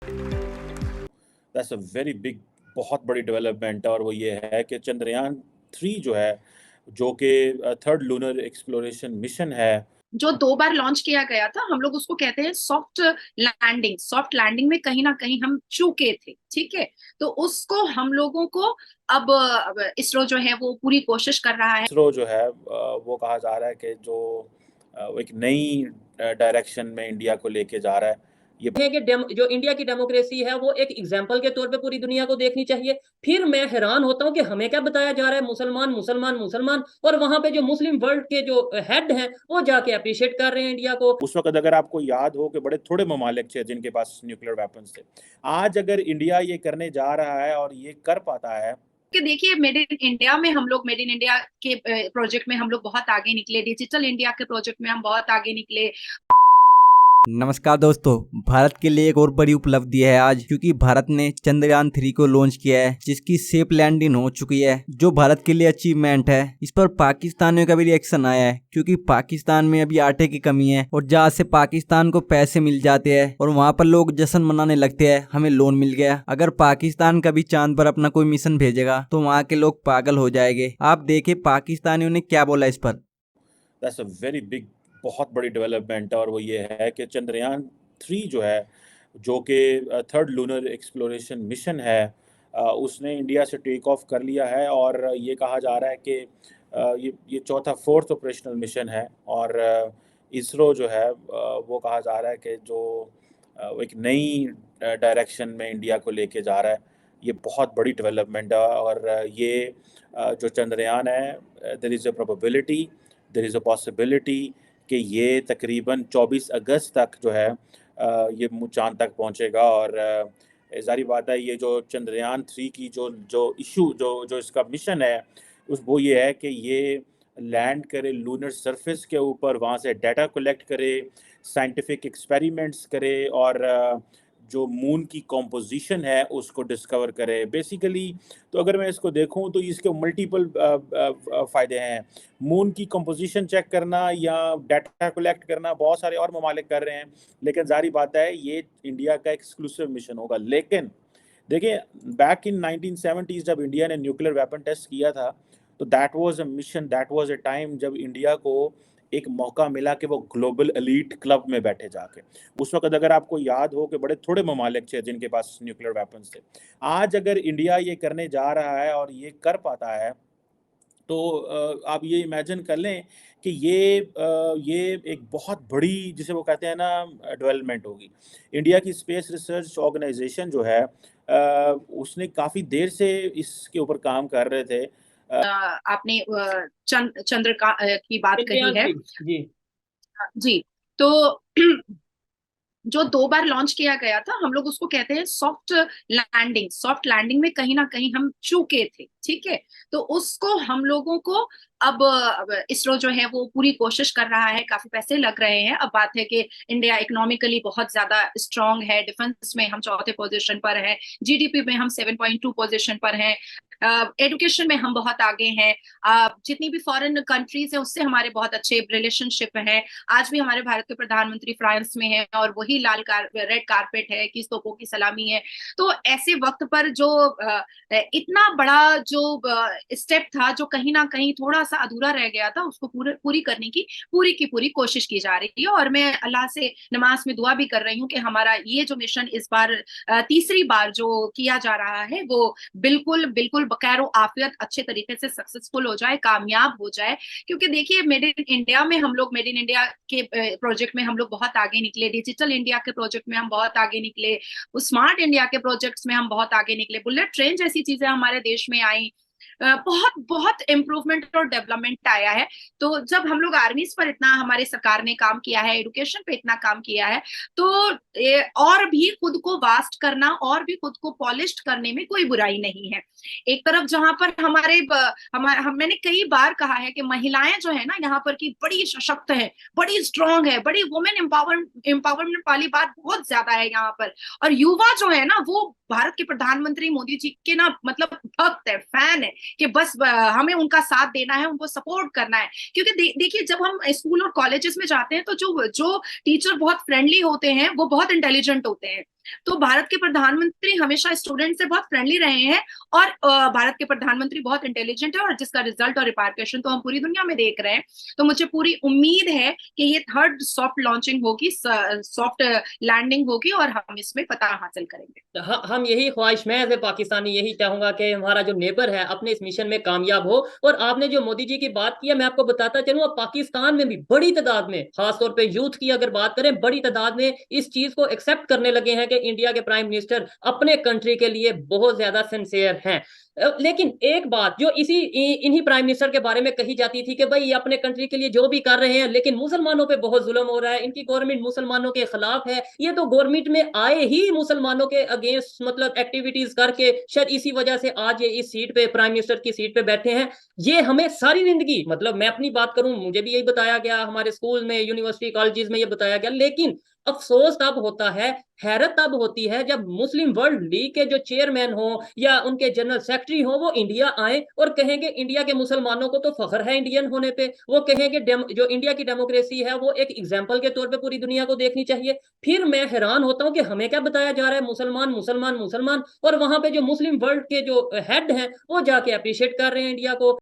That's a very big, बहुत बड़ी development है, और वो ये है कि चंद्रयान 3 जो है, जो कि थर्ड लूनर एक्सप्लोरेशन मिशन है। जो 2 बार लॉन्च किया गया था, हम लोग उसको कहते हैं सॉफ्ट लैंडिंग। सॉफ्ट लैंडिंग में कहीं ना कहीं हम चूके थे, ठीक है। तो उसको हम लोगों को अब इसरो जो है वो पूरी कोशिश कर रहा है। इसरो जो है वो कहा जा रहा है कि जो वो एक नई डायरेक्शन में इंडिया को लेके जा रहा है। ये है कि जो इंडिया की डेमोक्रेसी है वो एक एग्जाम्पल के तौर पे पूरी दुनिया को देखनी चाहिए। फिर मैं हैरान होता हूँ कि हमें क्या बताया जा रहा है, मुसलमान मुसलमान मुसलमान, और वहां पे जो मुस्लिम वर्ल्ड के जो हेड हैं वो जाके अप्रिशिएट कर रहे हैं इंडिया को। उस वक्त अगर आपको याद हो कि बड़े थोड़े ममालिक थे जिनके पास न्यूक्लियर वेपन्स थे। आज अगर इंडिया ये करने जा रहा है और ये कर पाता है, कि देखिए, मेड इन इंडिया में हम लोग, मेड इन इंडिया के प्रोजेक्ट में हम लोग बहुत आगे निकले, डिजिटल इंडिया के प्रोजेक्ट में हम बहुत आगे निकले। नमस्कार दोस्तों, भारत के लिए एक और बड़ी उपलब्धि है आज, क्योंकि भारत ने चंद्रयान 3 को लॉन्च किया है, जिसकी सेफ लैंडिंग हो चुकी है, जो भारत के लिए अचीवमेंट है। इस पर पाकिस्तानियों का भी रिएक्शन आया है, क्योंकि पाकिस्तान में अभी आटे की कमी है और जहाँ से पाकिस्तान को पैसे मिल जाते हैं और वहाँ पर लोग जश्न मनाने लगते हैं, हमें लोन मिल गया। अगर पाकिस्तान कभी चांद पर अपना कोई मिशन भेजेगा तो वहाँ के लोग पागल हो जाएंगे। आप देखिए पाकिस्तानियों ने क्या बोला इस पर। दैट्स अ वेरी बिग, बहुत बड़ी डेवलपमेंट है, और वो ये है कि चंद्रयान 3 जो है, जो कि थर्ड लूनर एक्सप्लोरेशन मिशन है, उसने इंडिया से टेक ऑफ कर लिया है। और ये कहा जा रहा है कि ये चौथा फोर्थ ऑपरेशनल मिशन है। और इसरो जो है वो कहा जा रहा है कि जो वो एक नई डायरेक्शन में इंडिया को लेके जा रहा है। ये बहुत बड़ी डेवलपमेंट है। और ये जो चंद्रयान है, there is a probability, there is a possibility कि ये तकरीबन 24 अगस्त तक जो है ये चाँद तक पहुँचेगा। और ज़ाहिर बात है, ये जो चंद्रयान 3 की जो जो इशू जो जो इसका मिशन है, उस वो ये है कि ये लैंड करे लूनर सरफेस के ऊपर, वहाँ से डाटा कलेक्ट करे, साइंटिफिक एक्सपेरिमेंट्स करे, और जो मून की कॉम्पोजिशन है उसको डिस्कवर करे बेसिकली। तो अगर मैं इसको देखूं तो इसके मल्टीपल फ़ायदे हैं। मून की कंपोजिशन चेक करना या डाटा कलेक्ट करना बहुत सारे और ममालिक कर रहे हैं, लेकिन जारी बात है ये इंडिया का एक्सक्लूसिव मिशन होगा। लेकिन देखिए, बैक इन 1970s जब इंडिया ने न्यूक्लियर वेपन टेस्ट किया था, तो that was a mission, that was a time जब इंडिया को एक मौका मिला कि वो ग्लोबल एलीट क्लब में बैठे जाके। उस वक्त अगर आपको याद हो कि बड़े थोड़े ममालिक थे जिनके पास न्यूक्लियर वेपन्स थे। आज अगर इंडिया ये करने जा रहा है और ये कर पाता है, तो आप ये इमेजिन कर लें कि ये एक बहुत बड़ी, जिसे वो कहते हैं ना, डेवलपमेंट होगी। इंडिया की स्पेस रिसर्च ऑर्गेनाइजेशन जो है उसने काफ़ी देर से इसके ऊपर काम कर रहे थे। आपने चंद्र का की बात कही चंद्रयान है। 3 जी। जी। तो जो 2 बार लॉन्च किया गया था, हम लोग उसको कहते हैं सॉफ्ट लैंडिंग। सॉफ्ट लैंडिंग में कहीं ना कहीं हम चूके थे, ठीक है। तो उसको हम लोगों को अब इसरो जो है वो पूरी कोशिश कर रहा है, काफी पैसे लग रहे हैं। अब बात है कि इंडिया इकोनॉमिकली बहुत ज्यादा स्ट्रांग है, डिफेंस में हम चौथे पोजीशन पर हैं, जीडीपी में हम 7.2 पोजीशन पर हैं, एजुकेशन में हम बहुत आगे हैं। जितनी भी फॉरेन कंट्रीज है उससे हमारे बहुत अच्छे रिलेशनशिप हैं। आज भी हमारे भारत के प्रधानमंत्री फ्रांस में है और वही रेड कारपेट है कि तोपों की सलामी है। तो ऐसे वक्त पर जो इतना बड़ा जो स्टेप था, जो कहीं ना कहीं थोड़ा सा अधूरा रह गया था, उसको पूरी करने की पूरी कोशिश की जा रही है। और मैं अल्लाह से नमाज में दुआ भी कर रही हूँ कि हमारा ये जो मिशन इस बार तीसरी बार जो किया जा रहा है वो बिल्कुल बिल्कुल बखैर आफियत अच्छे तरीके से सक्सेसफुल हो जाए, कामयाब हो जाए। क्योंकि देखिए, मेड इन इंडिया में हम लोग, मेड इन इंडिया के प्रोजेक्ट में हम लोग बहुत आगे निकले, डिजिटल इंडिया के प्रोजेक्ट में हम बहुत आगे निकले, स्मार्ट इंडिया के प्रोजेक्ट्स में हम बहुत आगे निकले, बुलेट ट्रेन जैसी चीजें हमारे देश में आई। बहुत बहुत इम्प्रूवमेंट और डेवलपमेंट आया है। तो जब हम लोग आर्मीज पर इतना हमारी सरकार ने काम किया है, एजुकेशन पे इतना काम किया है, तो और भी खुद को वास्ट करना और भी खुद को पॉलिश करने में कोई बुराई नहीं है। एक तरफ जहां पर मैंने कई बार कहा है कि महिलाएं जो है ना यहाँ पर की बड़ी सशक्त है, बड़ी स्ट्रांग है, बड़ी वुमेन एम्पावरमेंट वाली बात बहुत ज्यादा है यहाँ पर। और युवा जो है ना वो भारत के प्रधानमंत्री मोदी जी के ना मतलब भक्त है, फैन है, कि बस हमें उनका साथ देना है, उनको सपोर्ट करना है। क्योंकि देखिए, जब हम स्कूल और कॉलेजेस में जाते हैं तो जो जो टीचर बहुत फ्रेंडली होते हैं वो बहुत इंटेलिजेंट होते हैं, तो भारत के प्रधानमंत्री हमेशा स्टूडेंट से बहुत फ्रेंडली रहे हैं, और भारत के प्रधानमंत्री बहुत इंटेलिजेंट है, और जिसका रिजल्ट और रिपार्केशन तो हम पूरी दुनिया में देख रहे हैं। तो मुझे पूरी उम्मीद है कि ये थर्ड सॉफ्ट लॉन्चिंग होगी, सॉफ्ट लैंडिंग होगी, और हम इसमें फतह हासिल करेंगे। हम यही ख्वाहिश, मैं एज ए पाकिस्तानी यही चाहूंगा कि हमारा जो नेबर है अपने इस मिशन में कामयाब हो। और आपने जो मोदी जी की बात की है, मैं आपको बताता चलूं, अब पाकिस्तान में भी बड़ी तादाद में, खासतौर पे यूथ की अगर बात करें, बड़ी तादाद में इस चीज को एक्सेप्ट करने लगे हैं कि इंडिया के प्राइम मिनिस्टर अपने कंट्री के लिए बहुत ज्यादा सिंसियर हैं। लेकिन एक बात जो इन्हीं प्राइम मिनिस्टर के बारे में कही जाती थी कि भाई ये अपने कंट्री के लिए जो भी कर रहे हैं, लेकिन मुसलमानों पे बहुत जुल्म हो रहा है, इनकी गवर्नमेंट मुसलमानों के खिलाफ है, ये तो गवर्नमेंट में आए ही मुसलमानों के अगेंस्ट मतलब एक्टिविटीज करके शायद इसी वजह से आज ये इस सीट पे, प्राइम मिनिस्टर की सीट पे बैठे हैं। ये हमें सारी जिंदगी, मतलब मैं अपनी बात करूं, मुझे भी यही बताया गया, हमारे स्कूल में, यूनिवर्सिटी, कॉलेजेस में ये बताया गया। लेकिन अफसोस तब होता है, हैरत तब होती है जब मुस्लिम वर्ल्ड लीग के जो चेयरमैन हो या उनके जनरल सेक्रेटरी हो, वो इंडिया आए और कहेंगे इंडिया के मुसलमानों को तो फख्र है इंडियन होने पे, वो कहेंगे जो इंडिया की डेमोक्रेसी है वो एक एग्जाम्पल के तौर पे पूरी दुनिया को देखनी चाहिए। फिर मैं हैरान होता हूं कि हमें क्या बताया जा रहा है, मुसलमान मुसलमान मुसलमान, और वहां पे जो मुस्लिम वर्ल्ड के जो हेड हैं वो जाके अप्रिशिएट कर रहे हैं इंडिया को।